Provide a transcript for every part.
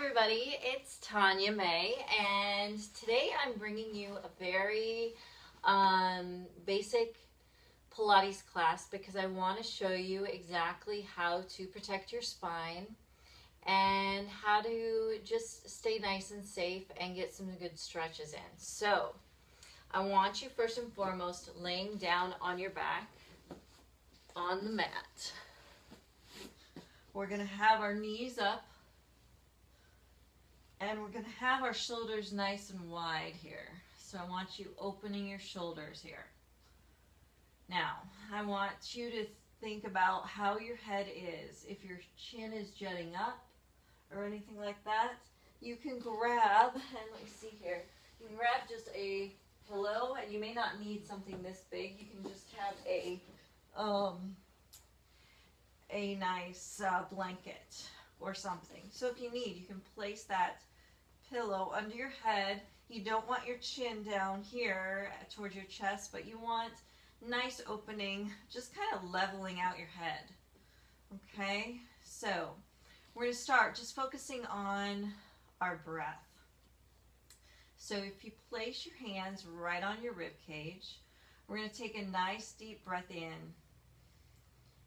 everybody, it's Tanya May, and today I'm bringing you a very basic Pilates class because I want to show you exactly how to protect your spine and how to just stay nice and safe and get some good stretches in. So I want you first and foremost laying down on your back on the mat. We're going to have our knees up. And we're going to have our shoulders nice and wide here. So I want you opening your shoulders here. Now, I want you to think about how your head is. If your chin is jutting up or anything like that, you can grab, and let me see here, you can grab just a pillow, and you may not need something this big. You can just have a nice blanket or something. So if you need, you can place that pillow under your head. You don't want your chin down here towards your chest, but you want nice opening, just kind of leveling out your head. Okay, so we're going to start just focusing on our breath. So if you place your hands right on your rib cage, we're going to take a nice deep breath in,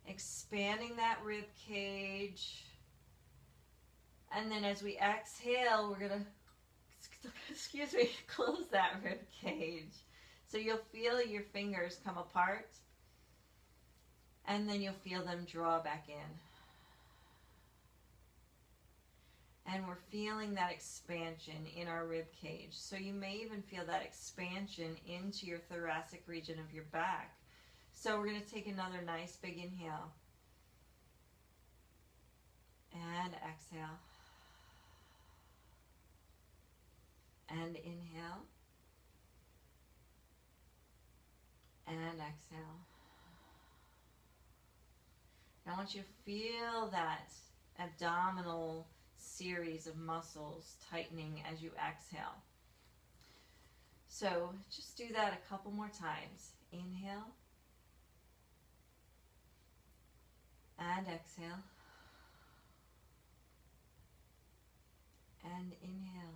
expanding that rib cage. And then as we exhale, we're going to, close that rib cage. So you'll feel your fingers come apart, and then you'll feel them draw back in. And we're feeling that expansion in our rib cage. So you may even feel that expansion into your thoracic region of your back. So we're going to take another nice big inhale. And exhale. And inhale. And exhale. I want you to feel that abdominal series of muscles tightening as you exhale. So just do that a couple more times. Inhale. And exhale. And inhale.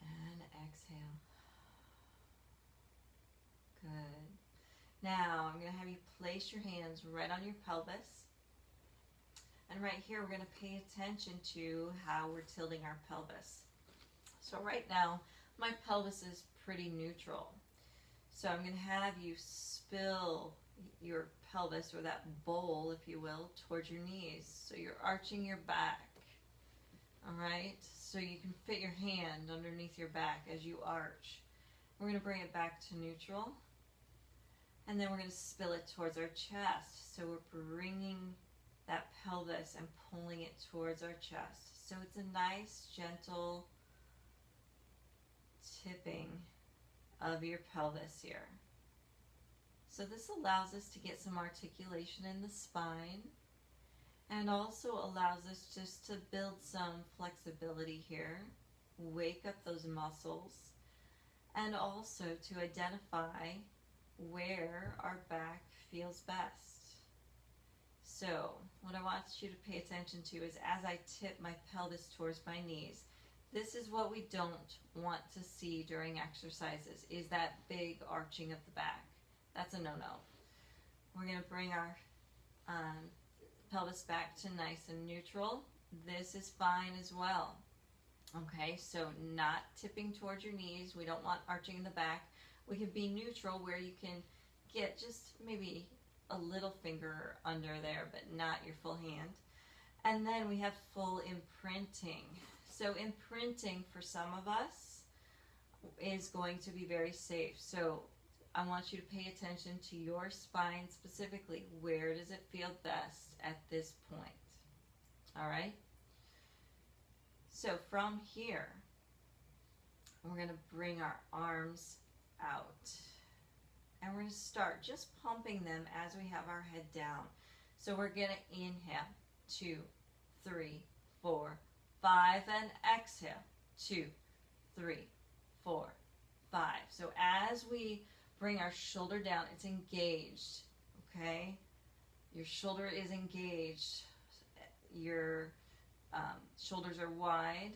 And exhale. Good. Now I'm going to have you place your hands right on your pelvis. And right here we're going to pay attention to how we're tilting our pelvis. So right now my pelvis is pretty neutral. So I'm going to have you spill your pelvis, or that bowl, if you will, towards your knees. So you're arching your back. All right? So you can fit your hand underneath your back as you arch. We're going to bring it back to neutral. And then we're going to spill it towards our chest. So we're bringing that pelvis and pulling it towards our chest. So it's a nice, gentle tipping of your pelvis here. So this allows us to get some articulation in the spine, and also allows us just to build some flexibility here, wake up those muscles, and also to identify where our back feels best. So what I want you to pay attention to is as I tip my pelvis towards my knees, this is what we don't want to see during exercises, is that big arching of the back. That's a no-no. We're going to bring our pelvis back to nice and neutral. This is fine as well. Okay, so not tipping towards your knees. We don't want arching in the back. We can be neutral where you can get just maybe a little finger under there, but not your full hand. And then we have full imprinting. So imprinting for some of us is going to be very safe. So I want you to pay attention to your spine specifically. Where does it feel best at this point? All right? So from here, we're going to bring our arms out. And we're going to start just pumping them as we have our head down. So we're going to inhale, 2, 3, 4, 5, and exhale, 2, 3, 4, 5. So as we bring our shoulder down, it's engaged, okay? Your shoulder is engaged your shoulders are wide.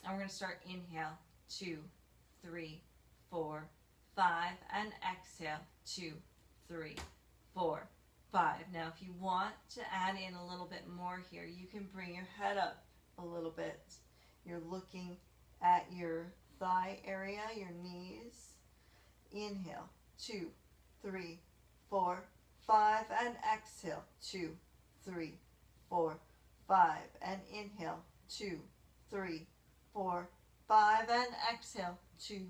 And we're going to start inhale, 2, 3, 4, 5, and exhale, 2, 3, 4, 5. Now if you want to add in a little bit more here, you can bring your head up a little bit. You're looking at your thigh area, your knees. Inhale, 2, 3, 4, 5, and exhale, 2, 3, 4, 5, and inhale, 2, 3, 4, 5, and exhale, 2,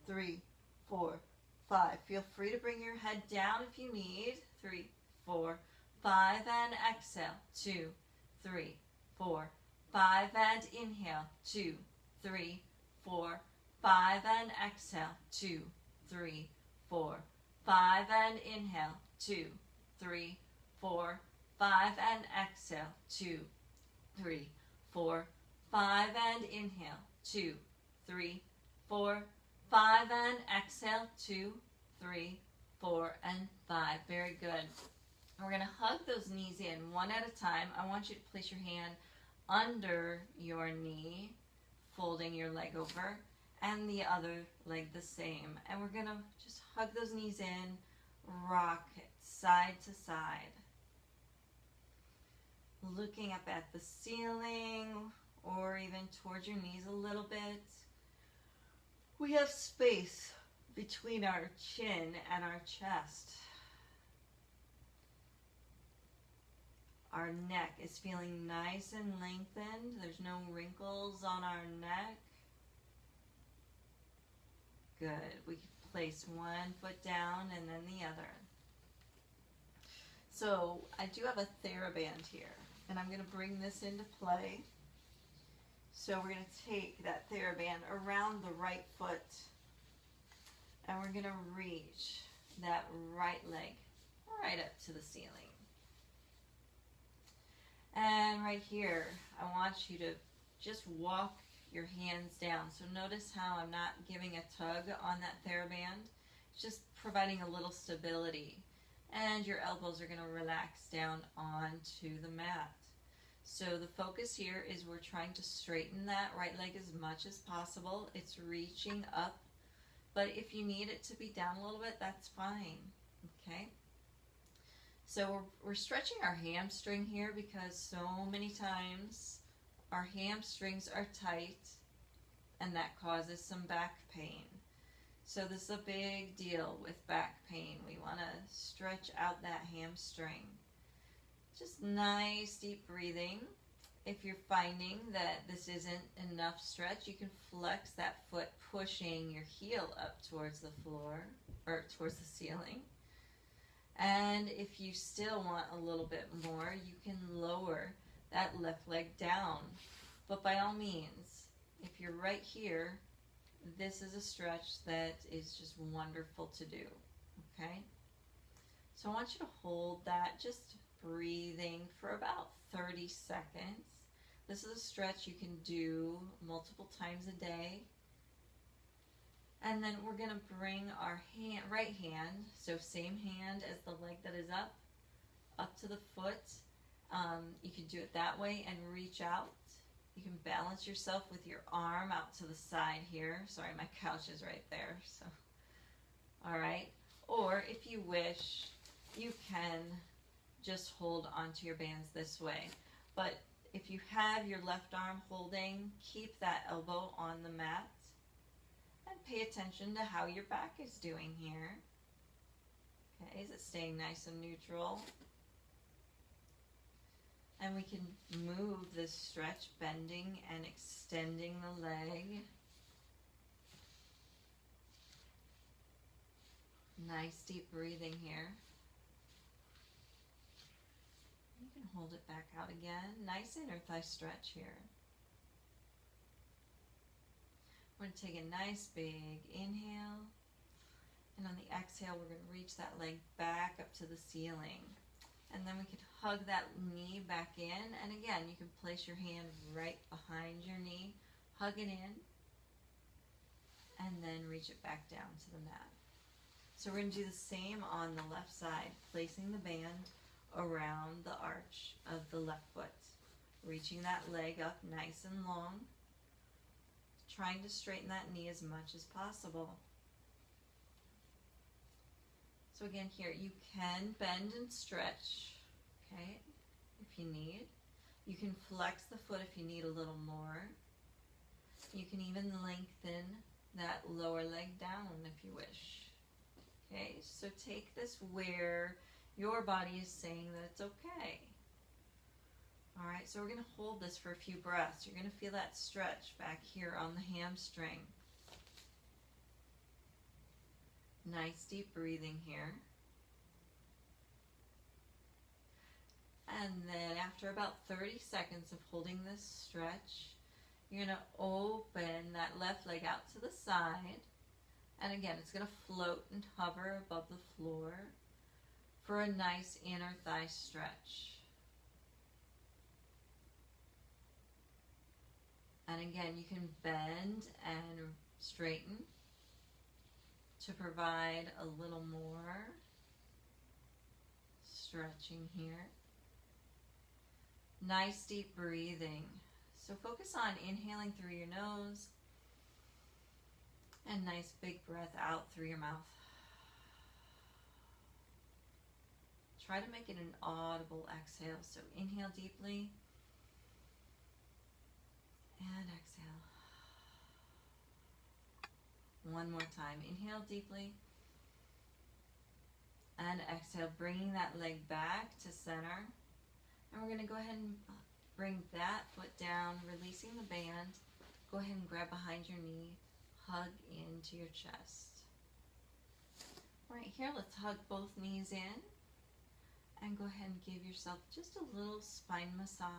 3, 4, 5. Feel free to bring your head down if you need. 3, 4, 5, and exhale, 2, 3, 4, 5, and inhale, 2, 3, 4, 5, and exhale, 2, 3, 4, 5, and inhale, 2, 3, 4, 5, and exhale, 2, 3, 4, 5, and inhale, 2, 3, 4, 5, and exhale, 2, 3, 4, and 5. Very good. We're going to hug those knees in one at a time. I want you to place your hand under your knee, folding your leg over, and the other leg the same. And we're going to just hug those knees in, rock it side to side. Looking up at the ceiling or even towards your knees a little bit. We have space between our chin and our chest. Our neck is feeling nice and lengthened. There's no wrinkles on our neck. Good. We can place one foot down and then the other. So I do have a TheraBand here, and I'm going to bring this into play. So we're going to take that TheraBand around the right foot, and we're going to reach that right leg right up to the ceiling. And right here, I want you to just walk your hands down. So notice how I'm not giving a tug on that TheraBand. It's just providing a little stability. And your elbows are going to relax down onto the mat. So the focus here is we're trying to straighten that right leg as much as possible. It's reaching up, but if you need it to be down a little bit, that's fine. Okay? So we're stretching our hamstring here because so many times our hamstrings are tight and that causes some back pain. So this is a big deal with back pain. We want to stretch out that hamstring. Just nice deep breathing. If you're finding that this isn't enough stretch, you can flex that foot, pushing your heel up towards the floor or towards the ceiling. And if you still want a little bit more, you can lower that left leg down. But by all means, if you're right here, this is a stretch that is just wonderful to do, okay? So I want you to hold that, just breathing for about 30 seconds. This is a stretch you can do multiple times a day. And then we're going to bring our right hand, so same hand as the leg that is up to the foot. You can do it that way and reach out. You can balance yourself with your arm out to the side here. Sorry, my couch is right there. So, all right. Or if you wish, you can just hold onto your bands this way. But if you have your left arm holding, keep that elbow on the mat. And pay attention to how your back is doing here. Okay, is it staying nice and neutral? And we can move this stretch, bending and extending the leg. Nice deep breathing here. You can hold it back out again. Nice inner thigh stretch here. We're going to take a nice big inhale. And on the exhale, we're going to reach that leg back up to the ceiling. And then we could hug that knee back in. And again, you can place your hand right behind your knee. Hug it in. And then reach it back down to the mat. So we're going to do the same on the left side, placing the band around the arch of the left foot. reaching that leg up nice and long, trying to straighten that knee as much as possible. So again here, you can bend and stretch, okay, if you need. You can flex the foot if you need a little more. You can even lengthen that lower leg down if you wish. Okay, so take this where your body is saying that it's okay. All right, so we're going to hold this for a few breaths. You're going to feel that stretch back here on the hamstring. Nice deep breathing here. And then after about 30 seconds of holding this stretch, you're going to open that left leg out to the side. And again, it's going to float and hover above the floor for a nice inner thigh stretch. And again, you can bend and straighten to provide a little more stretching here. Nice deep breathing. So focus on inhaling through your nose and nice big breath out through your mouth. Try to make it an audible exhale. So inhale deeply and exhale. One more time. Inhale deeply and exhale, bringing that leg back to center. And we're going to go ahead and bring that foot down, releasing the band. Go ahead and grab behind your knee, hug into your chest. Right here, let's hug both knees in and go ahead and give yourself just a little spine massage.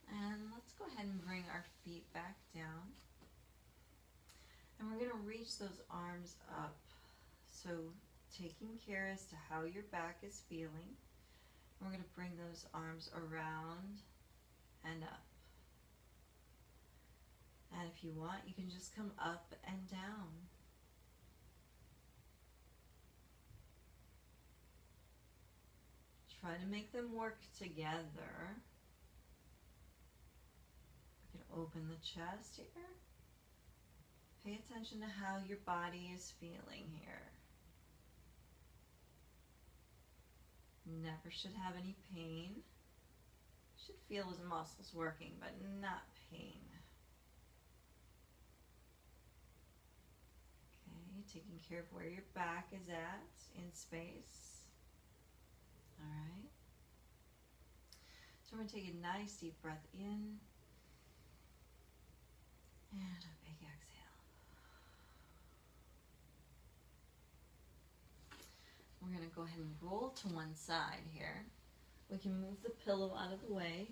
And let's go ahead and bring our feet back down. And we're going to reach those arms up. So taking care as to how your back is feeling. We're going to bring those arms around and up. And if you want, you can just come up and down. Try to make them work together. You can open the chest here. Pay attention to how your body is feeling here. Never should have any pain. Should feel his muscles working, but not pain. Okay, taking care of where your back is at in space. All right. So we're going to take a nice deep breath in and a big exhale. We're going to go ahead and roll to one side here. We can move the pillow out of the way.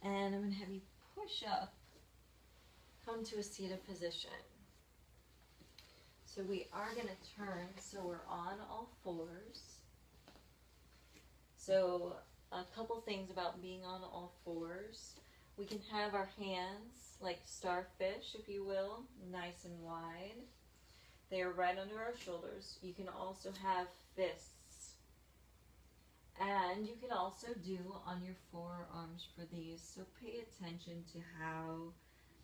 And I'm going to have you push up, come to a seated position. So we are going to turn so we're on all fours. So a couple things about being on all fours. We can have our hands like starfish, if you will, nice and wide. They are right under our shoulders. You can also have fists. And you can also do on your forearms for these. So pay attention to how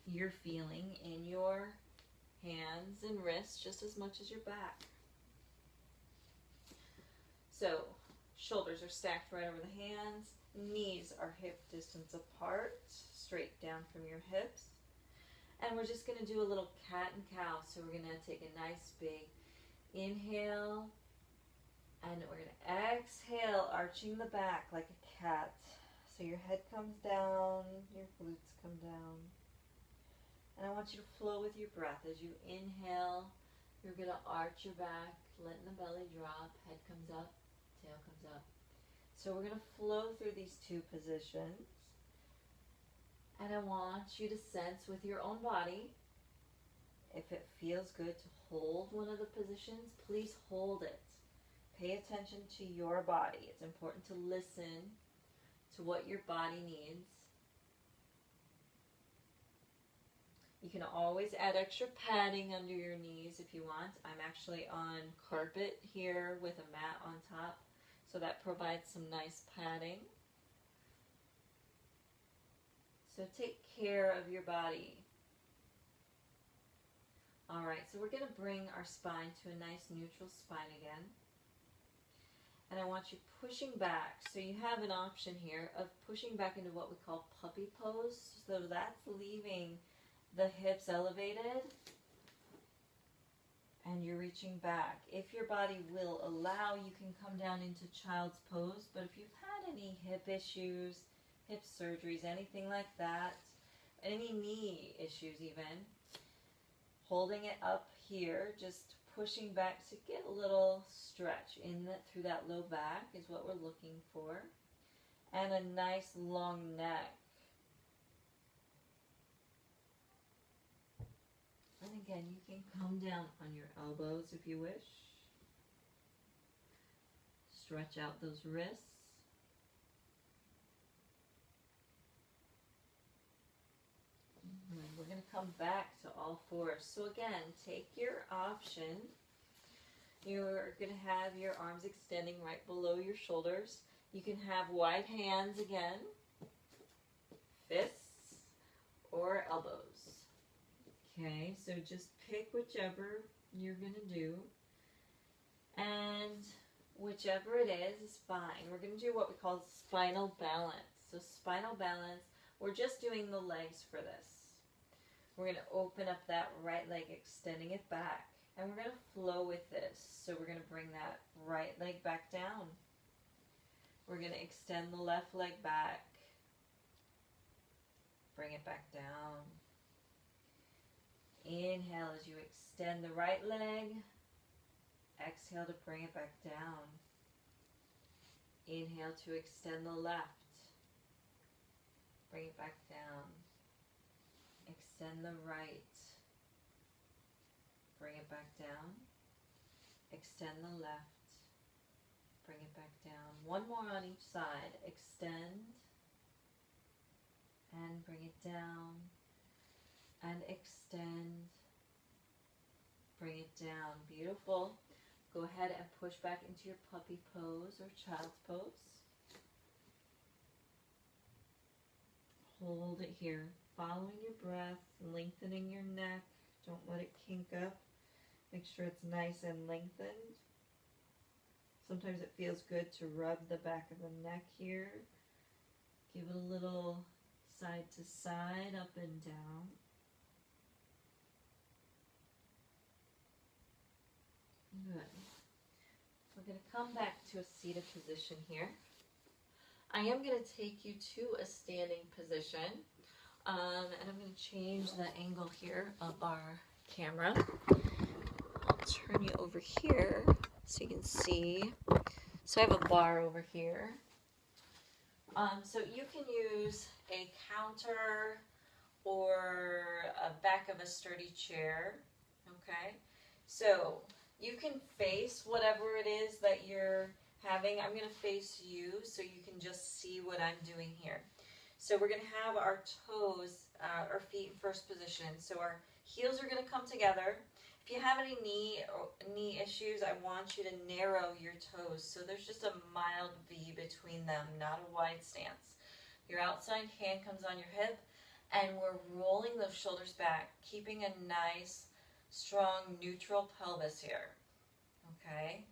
you're feeling in your hands and wrists just as much as your back. So shoulders are stacked right over the hands. Knees are hip distance apart, straight down from your hips. And we're just going to do a little cat and cow. So we're going to take a nice big inhale. And we're going to exhale, arching the back like a cat. So your head comes down, your glutes come down. And I want you to flow with your breath. As you inhale, you're going to arch your back, letting the belly drop. Head comes up, tail comes up. So we're going to flow through these two positions. And I want you to sense with your own body, if it feels good to hold one of the positions, please hold it. Pay attention to your body. It's important to listen to what your body needs. You can always add extra padding under your knees if you want. I'm actually on carpet here with a mat on top, so that provides some nice padding. So take care of your body. All right, so we're going to bring our spine to a nice neutral spine again. And I want you pushing back. So you have an option here of pushing back into what we call puppy pose. So that's leaving the hips elevated and you're reaching back. If your body will allow, you can come down into child's pose. But if you've had any hip issues, hip surgeries, anything like that, any knee issues even, holding it up here, just pushing back to get a little stretch in through that low back is what we're looking for. And a nice long neck. And again, you can come down on your elbows if you wish. Stretch out those wrists. And we're going to come back to all fours. So again, take your option. You're going to have your arms extending right below your shoulders. You can have wide hands again, fists, or elbows. Okay, so just pick whichever you're going to do. And whichever it is fine. We're going to do what we call spinal balance. So spinal balance, we're just doing the legs for this. We're going to open up that right leg, extending it back. And we're going to flow with this. So we're going to bring that right leg back down. We're going to extend the left leg back. Bring it back down. Inhale as you extend the right leg. Exhale to bring it back down. Inhale to extend the left. Bring it back down. Extend the right. Bring it back down. Extend the left. Bring it back down. One more on each side. Extend. And bring it down. And extend. Bring it down. Beautiful. Go ahead and push back into your puppy pose or child's pose. Hold it here. Following your breath, lengthening your neck. Don't let it kink up. Make sure it's nice and lengthened. Sometimes it feels good to rub the back of the neck here. Give it a little side to side, up and down. Good. We're going to come back to a seated position here. I am going to take you to a standing position. And I'm going to change the angle here of our camera. I'll turn you over here so you can see. So I have a bar over here. So you can use a counter or a back of a sturdy chair. Okay. So you can face whatever it is that you're having. I'm going to face you so you can just see what I'm doing here. So we're going to have our toes, our feet in first position. So our heels are going to come together. If you have any knee issues, I want you to narrow your toes. So there's just a mild V between them, not a wide stance. Your outside hand comes on your hip, and we're rolling those shoulders back, keeping a nice, strong, neutral pelvis here. Okay?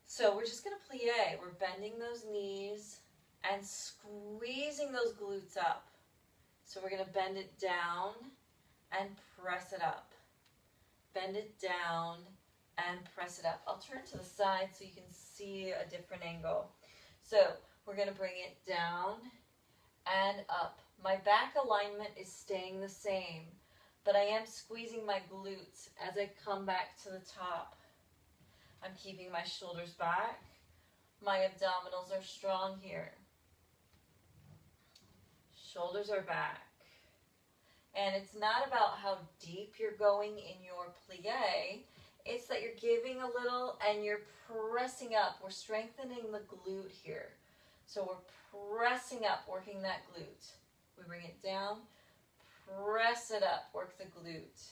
So we're just going to plie. We're bending those knees and squeezing those glutes up. So we're going to bend it down and press it up. Bend it down and press it up. I'll turn to the side so you can see a different angle. So we're going to bring it down and up. My back alignment is staying the same, but I am squeezing my glutes as I come back to the top. I'm keeping my shoulders back. My abdominals are strong here. Shoulders are back. And it's not about how deep you're going in your plie. It's that you're giving a little and you're pressing up. We're strengthening the glute here. So we're pressing up, working that glute. We bring it down, press it up, work the glute.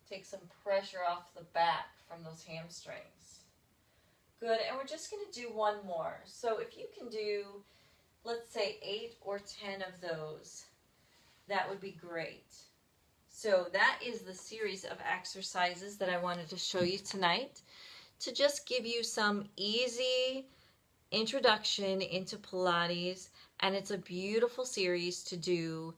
Take some pressure off the back from those hamstrings. Good, and we're just going to do one more. So if you can do, let's say 8 or 10 of those, that would be great. So that is the series of exercises that I wanted to show you tonight to just give you some easy introduction into Pilates, and it's a beautiful series to do,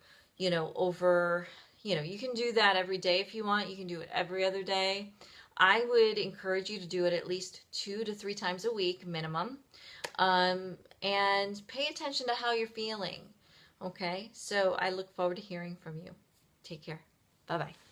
over, you can do that every day if you want. You can do it every other day. I would encourage you to do it at least 2 to 3 times a week minimum, and pay attention to how you're feeling. Okay, so I look forward to hearing from you. Take care. Bye-bye.